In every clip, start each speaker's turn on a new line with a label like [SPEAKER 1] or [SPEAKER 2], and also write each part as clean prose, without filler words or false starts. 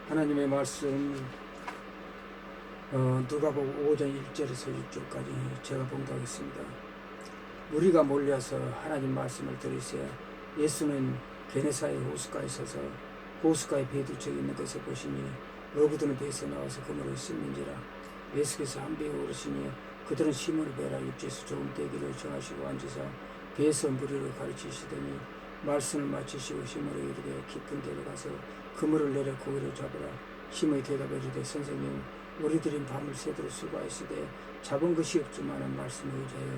[SPEAKER 1] 하나님의 말씀 누가복음 5장 1절에서 6절까지 제가 봉독하겠습니다. 무리가 몰려서 하나님 말씀을 들으세요. 예수는 게네사의 호숫가에 서서 호숫가에 배 두 척 있는 것을 보시니 어부들은 배에서 나와서 그물을 씻는지라. 예수께서 한 배에 오르시니 그들은 시몬의 배라 육지에서 조금 대기를 정하시고 앉으사 배에서 무리를 가르치시더니 말씀을 마치시고 시몬에게 이르되 깊은 데로 가서 그물을 내려 고기를 잡으라. 시몬이 대답하여 이르되 선생님 우리들이 밤을 새도록 수고하시되 잡은 것이 없지만은 말씀에 의지하여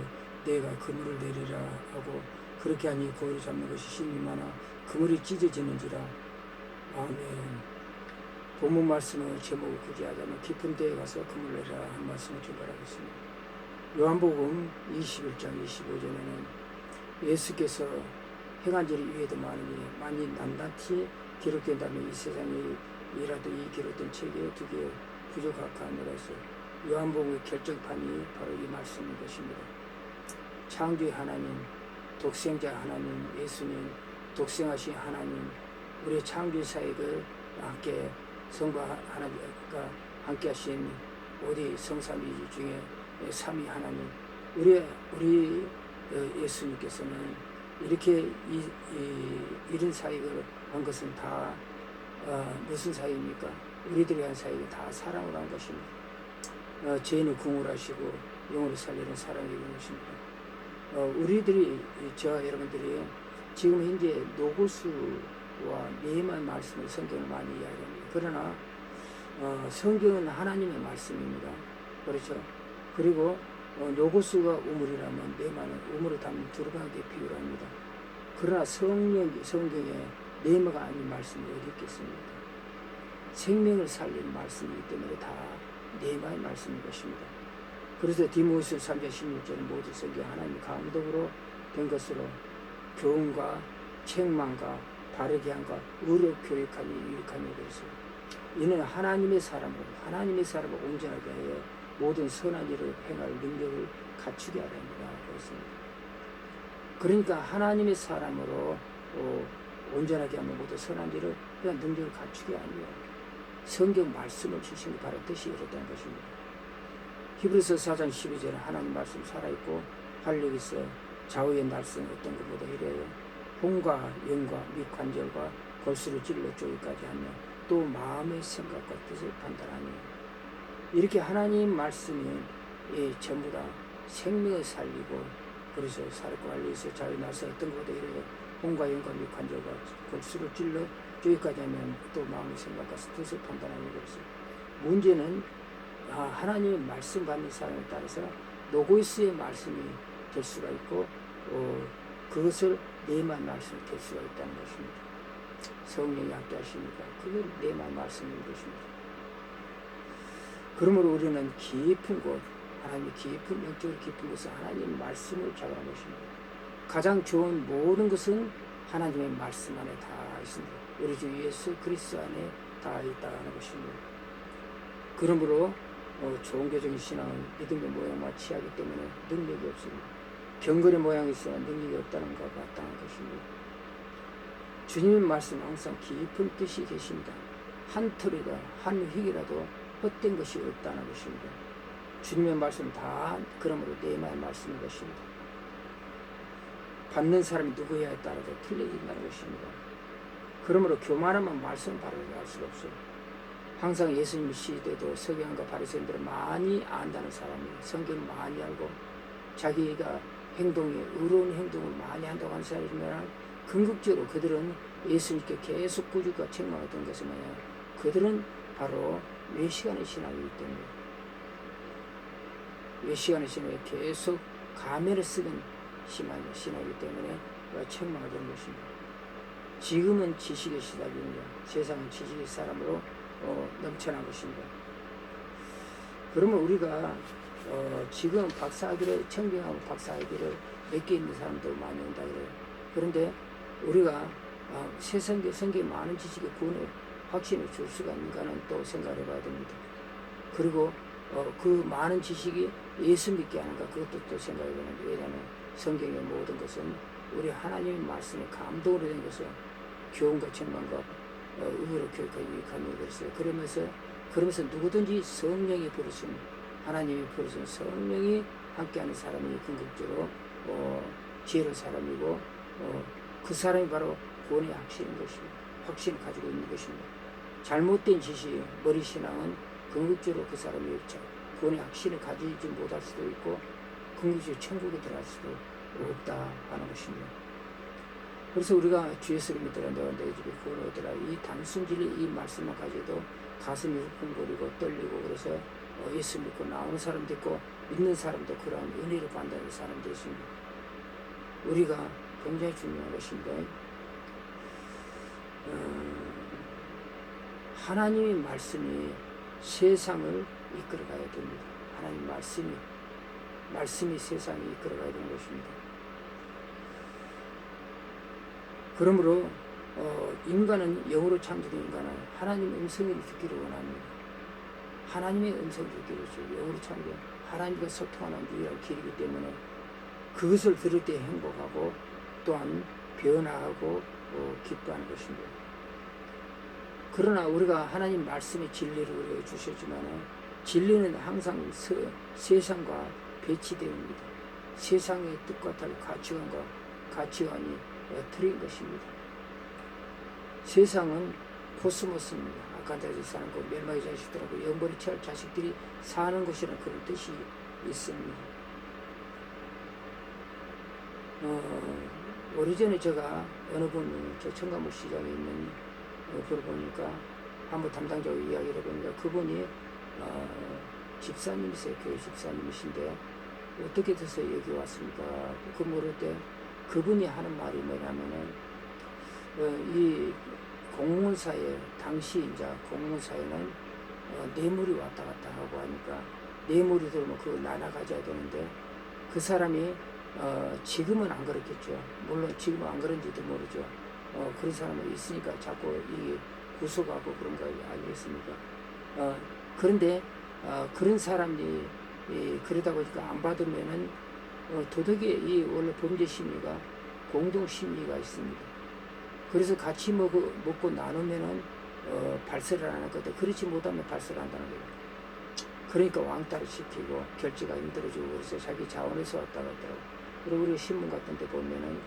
[SPEAKER 1] 내가 그물을 내리라 하고 그렇게 하니 고기를 잡는 것이 힘이 많아 그물이 찢어지는지라. 아멘. 본문 말씀의 제목을 굳이 하자면 깊은 데에 가서 그물을 내리라 한 말씀을 전달하겠습니다. 요한복음 21장 25절에는 예수께서 행한 일이 이외에도 많으니 만일 낱낱이 기록된다면 이 세상에 이라도 이 기록된 책에 두 개 부족하니라 해서 요한복음의 결정판이 바로 이 말씀인 것입니다. 창조의 하나님, 독생자 하나님, 예수님, 독생하신 하나님, 우리의 창조의 사역을 함께 성과 하나님과 함께 하신 어디 성삼위 중에 삼위 하나님, 우리 예수님께서는 이렇게 이런 사역을 한 것은 다 무슨 사역입니까? 우리들이 한 사역이 다 사랑으로 한 것입니다. 죄인을 구원하시고 영혼을 살리는 사랑이 있는 것입니다. 우리들이 저와 여러분들이 지금 현재 노고수와 네만 말씀을 성경을 많이 이야기합니다. 그러나 성경은 하나님의 말씀입니다. 그렇죠? 그리고 노고수가 우물이라면 네마는 우물을 담는 두루마기에 비유합니다. 그러나 성경에 네마가 아닌 말씀이 어디 있겠습니까? 생명을 살리는 말씀이기 때문에 다 네마의 말씀인 것입니다. 그래서 디모데후서 3장 16절은 모든 성경 하나님의 감독으로 된 것으로 교훈과 책망과 바르게 함과 의로 교육하니 유익하니 그래서 이는 하나님의 사람을 온전하게 하여 모든 선한 일을 행할 능력을 갖추게 하랍니다. 그렇습니다. 그러니까 하나님의 사람으로 온전하게 하면 모든 선한 일을 행할 능력을 갖추게 하며 성경 말씀을 주시니 바로 뜻이 이렇다는 것입니다. 히브리서 4장 12절에 하나님 말씀 살아있고 활력이 있어 좌우의 날선 어떤 것보다 이래요. 혼과 영과 및 관절과 골수를 찔러 쪼기까지 하며 또 마음의 생각과 뜻을 판단하니 이렇게 하나님 말씀이 전부 다 생명을 살리고 그래서 살고 관리해서 자유 나서 어떤 것보다 이래요. 혼과 영과 및 관절과 골수를 찔러 쪼기까지 하면 또 마음의 생각과 뜻을 판단하는 것이죠. 문제는 하나님의 말씀 받는 사람에 따라서 노고이스의 말씀이 될 수가 있고 그것을 네만 말씀이 될 수가 있다는 것입니다. 성령이 함께 하시니까 그게 네만 말씀인 것입니다. 그러므로 우리는 깊은 곳, 하나님의 깊은 영적으로 깊은 곳에 하나님의 말씀을 잡아놓은 것입니다. 가장 좋은 모든 것은 하나님의 말씀 안에 다 있습니다. 우리 주 예수 그리스도 안에 다 있다는 것입니다. 그러므로 종교적인 신앙은 믿음의 모양만 취하기 때문에 능력이 없습니다. 경건의 모양이 있으나 능력이 없다는 것과 마땅한 것입니다. 주님의 말씀 항상 깊은 뜻이 계십니다. 한 털이다 한 획이라도 헛된 것이 없다는 것입니다. 주님의 말씀 다 그러므로 네마의 말씀인 것입니다. 받는 사람이 누구야에 따라서 틀려진다는 것입니다. 그러므로 교만하면 말씀을 바로 알 수가 없어요. 항상 예수님 시대도 서기관과 바리새인들은 많이 안다는 사람이 성경을 많이 알고 자기가 행동에 의로운 행동을 많이 한다고 하는 사람이면 궁극적으로 그들은 예수님께 계속 꾸짖고 책망하던 것은 뭐냐? 그들은 바로 외시간의 신앙이기 때문에 외시간의 신앙에 계속 가면을 쓰는 신앙이기 때문에 책망하던 것입니다. 지금은 지식의 시대입니다. 세상은 지식의 사람으로 넘쳐난 것입니다. 그러면 우리가 지금 박사학위를 청빙하고 박사학위를 몇 개 있는 사람도 많이 온다 그래요. 그런데 우리가 성경에 많은 지식의 구원의 확신을 줄 수가 있는가는 또 생각을 해봐야 됩니다. 그리고 그 많은 지식이 예수 믿게 하는가 그것도 또 생각해 보는데 왜냐하면 성경의 모든 것은 우리 하나님의 말씀에 감동으로 된 것은 교훈과 책망과 의로 교육하기 위함이 그랬어요. 그러면서 누구든지 성령이 부르신, 하나님이 부르신 성령이 함께하는 사람이 궁극적으로 지혜로운 사람이고 그 사람이 바로 구원의 확신인 것입니다. 확신을 가지고 있는 것입니다. 잘못된 지식, 머리신앙은 궁극적으로 그 사람이 구원의 확신을 가지지 못할 수도 있고 궁극적으로 천국에 들어갈 수도 없다 하는 것입니다. 그래서 우리가 주 예수를 믿더라 너와 내 집에 구원을 얻으라, 이 단순 진리 이 말씀만 가지고도 가슴이 후끈거리고 떨리고, 그래서 예수 믿고 나오는 사람도 있고 믿는 사람도 그러한 은혜를 받는 사람도 있습니다. 우리가 굉장히 중요한 것인데 하나님의 말씀이 세상을 이끌어가야 됩니다. 하나님 말씀이 세상을 이끌어가야 되는 것입니다. 그러므로 인간은, 영으로 창조된 인간은 하나님의 음성을 듣기를 원합니다. 하나님의 음성을 듣기를 영으로 창조된 하나님과 소통하는 유일한 길이기 때문에 그것을 들을 때 행복하고 또한 변화하고 기뻐하는 것입니다. 그러나 우리가 하나님 말씀의 진리를 우리에게 주셨지만 진리는 항상 세상과 배치되옵니다. 세상의 뜻과 다른 가치관이 틀린 것입니다. 세상은 코스모스입니다. 아칸다에서 사는 거, 멸망의 자식들하고 영벌이 취할 자식들이 사는 것이라는 그런 뜻이 있습니다. 오래전에 제가 어느 분, 저 청가물 시장에 있는 분을 보니까 한번 담당자하고 이야기를 해보니까 그분이 집사님이세요. 교회 집사님이신데 어떻게 돼서 여기 왔습니까? 그 물을 때 그분이 하는 말이 뭐냐면은 이 공무원사회, 당시 이제 공무원사회는 뇌물이 왔다 갔다 하고 하니까 뇌물이 들어오면 그걸 나눠 가져야 되는데 그 사람이 지금은 안 그렇겠죠. 물론 지금은 안 그런지도 모르죠. 그런 사람이 있으니까 자꾸 이 구속하고 그런 거 아니겠습니까? 그런데 그런 사람이 그러다 보니까 안 받으면은 도덕의 이 원래 범죄 심리가 공동 심리가 있습니다. 그래서 같이 먹고 나누면은 발설을 안 할 거다. 그렇지 못하면 발설을 한다는 거예요. 그러니까 왕따를 시키고 결제가 힘들어지고 그래서 자기 자원에서 왔다 갔더라고. 그리고 우리 신문 같은 데 보면은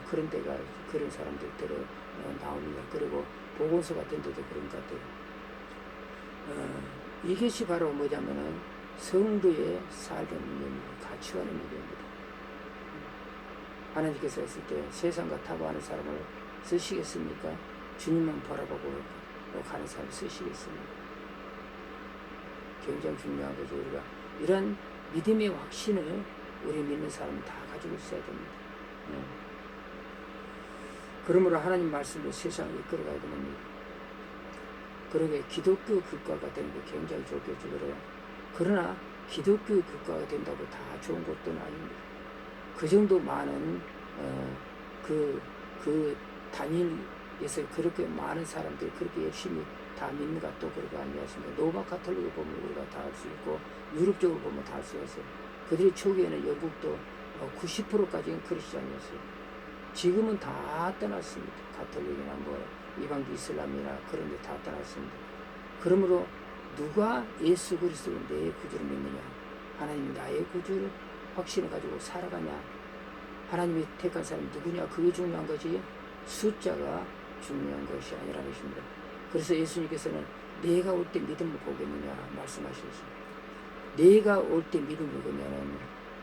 [SPEAKER 1] 그런 데가 그런 사람들대로 나옵니다. 그리고 보건소 같은 데도 그런 것 같아요. 이것이 바로 뭐냐면은 성도의 삶의 문제입니다. 가치관의 문제입니다. 하나님께서 했을 때 세상과 타고하는 사람을 쓰시겠습니까? 주님만 바라보고 가는 사람을 쓰시겠습니까? 굉장히 중요한 거죠. 우리가 이런 믿음의 확신을 우리 믿는 사람은 다 가지고 있어야 됩니다. 그러므로 하나님 말씀으로 세상을 이끌어가야 됩니다. 그러게 기독교 국가가 되는 게 굉장히 좋겠죠. 그래요. 그러나 기독교 국가가 된다고 다 좋은 것도 아닙니다. 그 정도 많은 그 단일에서 그렇게 많은 사람들이 그렇게 열심히 다 믿는가 또 그렇게 아니었습니다. 로마 가톨릭을 보면 우리가 다 알 수 있고 유럽적으로 보면 다 알 수가 있어요. 그들이 초기에는 영국도 90%까지는 크리스찬이었어요. 지금은 다 떠났습니다. 가톨릭이나 이방주 이슬람이나 그런 데 다 떠났습니다. 그러므로 누가 예수 그리스도를 내 구주를 믿느냐, 하나님이 나의 구주를 확신을 가지고 살아가냐, 하나님이 택한 사람이 누구냐, 그게 중요한 거지 숫자가 중요한 것이 아니라는 것입니다. 그래서 예수님께서는 내가 올 때 믿음을 보겠느냐 말씀하셨어요. 내가 올 때 믿음을 보면은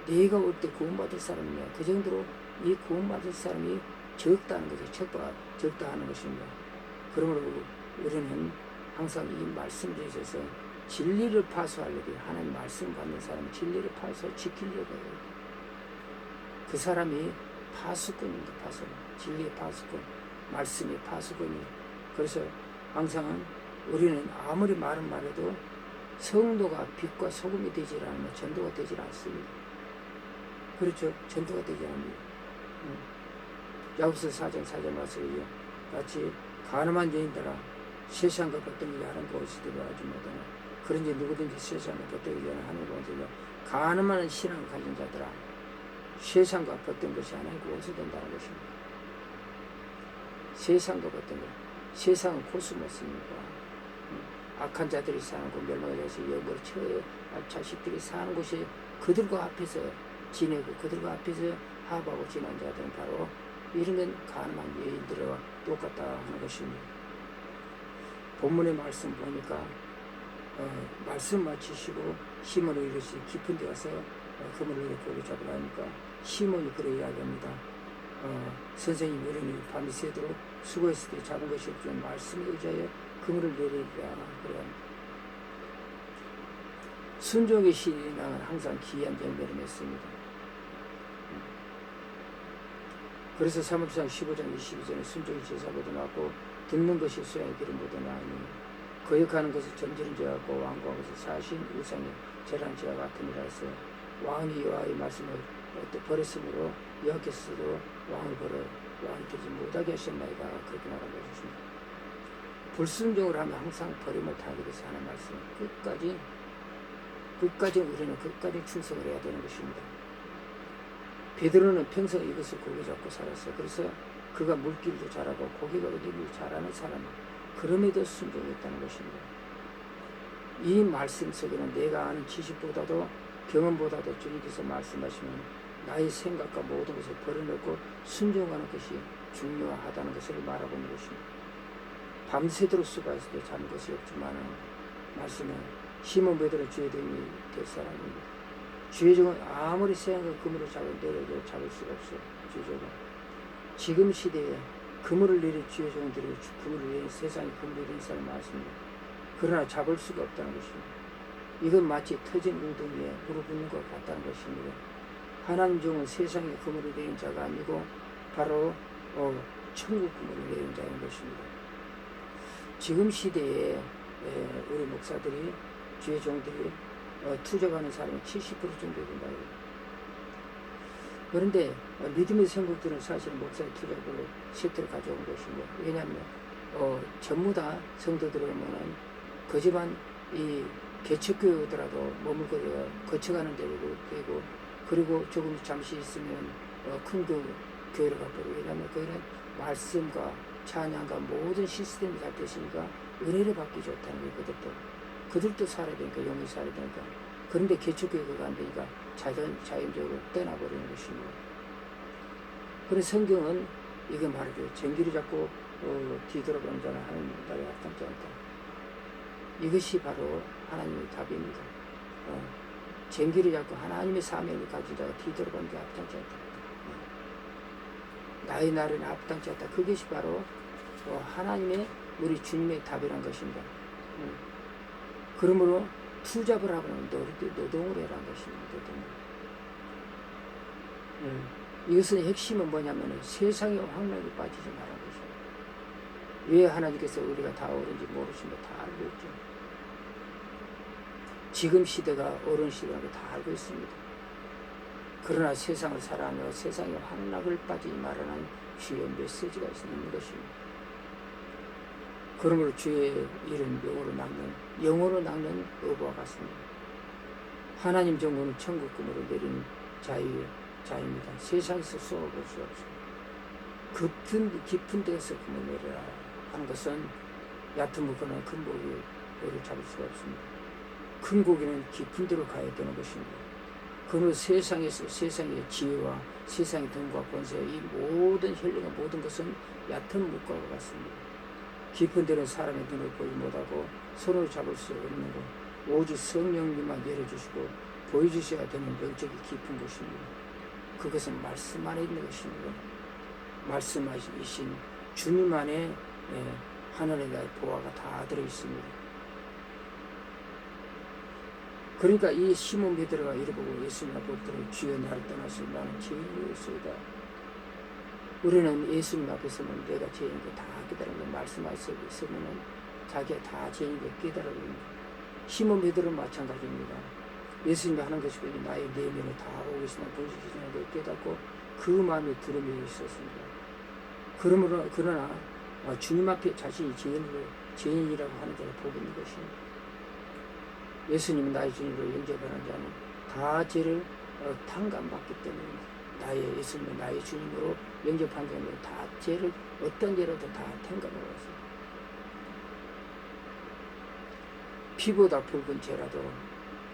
[SPEAKER 1] 내가 올 때 구원받을 사람이냐, 그 정도로 이 구원받을 사람이 적다는 거죠. 적다 하는 것입니다. 그러므로 우리는 항상 이 말씀에 있어서 진리를 파수하려고, 하나님 말씀 받는 사람은 진리를 파수하고 지키려고 해요. 그 사람이 파수꾼입니다. 진리의 파수꾼, 말씀의 파수꾼이. 그래서 항상 우리는 아무리 말은 말해도 성도가 빛과 소금이 되지 않으면 전도가 되지 않습니다. 그렇죠? 전도가 되지 않습니다. 야고보서 4장 4절 말씀이요. 같이 가늠한 여인들아 세상과 벗들지 않은 것이 되려 하지 못하나 그런지 누구든지 세상과 벗들지 않은 하늘과 원수가 가늠하는 신앙을 가진 자들아 세상과 벗든 것이 하나님과 원수 된다는 것입니다. 세상과 벗든 것. 세상은 코스모스입니다. 악한 자들이 사는 곳, 멸망에서 영으로 처해 자식들이 사는 곳에 그들과 앞에서 지내고 그들과 앞에서 합하고 지난 자들은 바로 이런 건 가늠한 여인들과 똑같다 하는 것입니다. 본문의 말씀 보니까 말씀 마치시고 시몬을 이르시 깊은 데 가서 그물을 고기 잡으라 하니까 시몬이 그래 이야기합니다. 선생님, 우리는 밤이 새도록 수고했을 때 잡은 것이 없지만 말씀에 의지하여 그물을 내리리라 그래 합니다. 순종의 신앙은 항상 기이한 열매를 맺습니다. 그래서 사무엘상 15장 22절에 순종이 제사보다 낫고 듣는 것이 수양의 기름보다 나으니 거역하는 것은 점지는 죄가 같고 완고한 것은 사신 우상의 죄라는 죄와 같으니라 해서 왕이 여호와의 말씀을 버렸으므로 여호와께서도 왕을 버려 왕이 되지 못하게 하셨나이다 그렇게 말한 것입니다. 불순종을 하면 항상 버림을 타게 돼서 하는 말씀 끝까지 우리는 끝까지 충성을 해야 되는 것입니다. 베드로는 평생 이것을 고개 잡고 살았어요. 그래서 그가 물길도 잘하고 고개가 어디를 잘하는 사람, 그럼에도 순종했다는 것입니다. 이 말씀 속에는 내가 아는 지식보다도 경험보다도 주님께서 말씀하시면 나의 생각과 모든 것을 버려놓고 순종하는 것이 중요하다는 것을 말하고 있는 것입니다. 밤새도록 수고했을 때 잡은 것이 없지만 말씀은 시몬 베드로 주의 종이 될 사람입니다. 주의 종은 아무리 세상과 그물을 내려도 잡을 수가 없어요. 주의 종은 지금 시대에 그물을 내린 주의 종들이 그물을 내린 세상에 그물을 내린 사람이 많습니다. 그러나 잡을 수가 없다는 것입니다. 이건 마치 터진 우등에 무릎 꿇는 것 같다는 것입니다. 하나님 종은 세상에 그물을 내린 자가 아니고 바로 천국 그물을 내린 자인 것입니다. 지금 시대에 우리 목사들이 주의 종들이 투잡하는 사람이 70% 정도 된다고 해요. 그런데 믿음의 성국들은 사실 목사의 투잡으로 세트를 가져온 것입니다. 왜냐하면 전부 다 성도들 오면은 거지만 이 개척교회 오더라도 머물고 거쳐가는 데도 되고 그리고 조금 잠시 있으면 큰 교회로 가버리고 왜냐하면 거기는 말씀과 찬양과 모든 시스템이 잘 됐으니까 은혜를 받기 좋다는 게 그들도 살아야 되니까 영이 살아야 되니까 그런데 개척교회가 안 되니까 자연적으로 떠나버리는 것입니다. 그래서 성경은 이거 말하죠. 쟁기를 잡고 뒤돌아보는 자는 하나님 나라에 합당치 않다. 이것이 바로 하나님의 답입니다. 쟁기를 잡고 하나님의 사명을 가진 자가 뒤돌아보는 자가 합당치 않다. 나의 나라는 합당치 않다. 그것이 바로 하나님의 우리 주님의 답이란 것입니다. 그러므로 투잡을 하고는 노동을 해라는 것입니다. 이것은 핵심은 뭐냐면 세상의 황락에 빠지지 말라는 것입니다. 왜 하나님께서 우리가 다 옳은지 모르시는 거 다 알고 있죠. 지금 시대가 옳은 시대라는 거 다 알고 있습니다. 그러나 세상을 살아가며 세상의 황락을 빠지지 말라는 주의 메시지가 있는 것입니다. 그러므로 주의 일은 영으로 낚는 어부와 같습니다. 하나님 정부는 천국 그물을 내린 자입니다. 세상에서 쏘아볼 수 없습니다. 깊은 데에서 그물 내려라 하는 것은 얕은 물건은 큰 고기를 잡을 수가 없습니다. 큰 고기는 깊은 데로 가야 되는 것입니다. 그러므로 세상에서 세상의 지혜와 세상의 돈과 권세 이 모든 혈령과 모든 것은 얕은 물과 같습니다. 깊은 데는 사람의 눈을 보지 못하고 손으로 잡을 수 없는 것 오직 성령님만 열어주시고 보여주셔야 되는 영적이 깊은 곳입니다. 그것은 말씀 안에 있는 것입니다. 말씀하신 주님 안에 하늘에 나의 보화가 다 들어있습니다. 그러니까 이 시몬 베드로가 이르보고 예수님 앞에 엎드려 주여 나를 떠나서 나는 죄인이었소이다. 우리는 예수님 앞에 서면 내가 죄인인 거 다 깨달은 거 말씀하시면은 자기가 다 죄인인 거 깨달아버립니다. 시몬 베드로는 마찬가지입니다. 예수님이 하는 것이 나의 내면을 다 알고 계시나 보시기시는 걸 깨닫고 그 마음에 두려움이 있었습니다. 그러나 주님 앞에 자신이 죄인이라고 하는 자를 보고 있는 것입니다. 예수님은 나의 주님으로 영접하는 자는 다 죄를 탕감받기 때문에 예수님은 나의 주님으로 영접한 자는 다 죄를 어떤 죄라도 다 탕감하고 있어요. 피보다 붉은 죄라도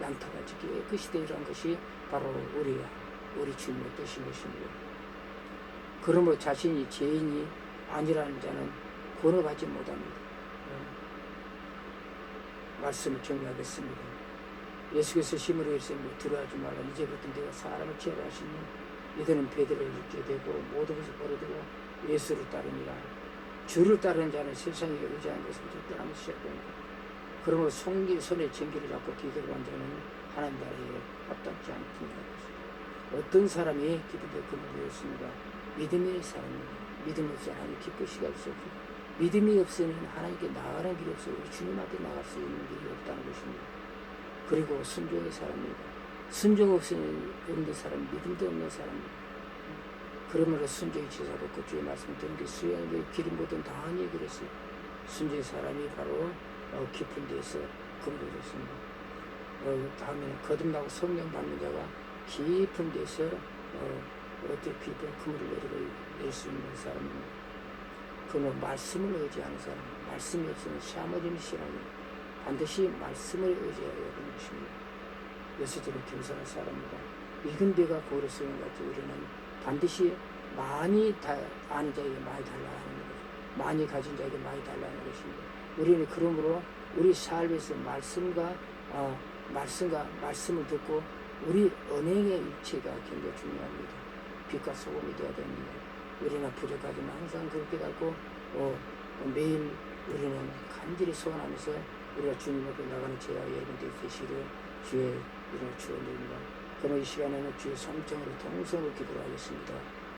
[SPEAKER 1] 양털같이 깨끗이 되리라는 것이 바로 우리 주님의 뜻인 것입니다. 그러므로 자신이 죄인이 아니라는 자는 구원받지 못합니다. 말씀을 정리하겠습니다. 예수께서 심으로 이르시니 두려워하지 말라. 이제부터 내가 사람을 취하시니 이들은 베드로를 잊게 되고 모든 것을 버려두고 예수를 따르니라. 주를 따르는 자는 세상에 의지하는 것을 떠나면서 시작됩니다. 그러므로 손에 쟁기를 잡고 기도를 한 자는 하나님 나라에 합당치 않습니다. 어떤 사람이 기도에 금을 되었습니다. 믿음의 사람입니다. 믿음 없이 하나님 기쁘시게 할 수 없습니다. 믿음이 없으면 하나님께 나아가는 길이 없어요. 우리 주님 앞에 나갈 수 있는 길이 없다는 것입니다. 그리고 순종의 사람입니다. 순종 없는 사람은 믿음도 없는 사람입니다. 그러므로 순종의 지사롭고 주의 말씀을 듣는 게 수양의 길이 모든 다하니 그랬어요. 순종의 사람이 바로 깊은 데서 금을 얻었습니다. 다음에는 거듭나고 성령 받는 자가 깊은 데서 어떻게 깊은 그물을 낼 수 있는 사람입니다. 그러면 말씀을 의지하는 사람, 말씀이 없으면 샤머짐이 싫어합니다. 반드시 말씀을 의지해야 되는 것입니다. 그래서 저는 겸손한 사람입니다. 익은 배가 고를 쓰는 것 같이 우리는 반드시 많이 아는 자에게 많이 달라는 것, 많이 가진 자에게 많이 달라는 것입니다. 우리는 그러므로 우리 삶에서 말씀을 듣고 우리 언행의 일치가 굉장히 중요합니다. 빛과 소금이 되어야 됩니다. 우리는 부족하지만 항상 그렇게 갖고 매일 우리는 간절히 소원하면서 우리가 주님 앞에 나가는 제가 여러분들 되시기를 주의 이름으로 축원드립니다. 그럼 이 시간에는 주의 성령으로 통성으로 기도하겠습니다.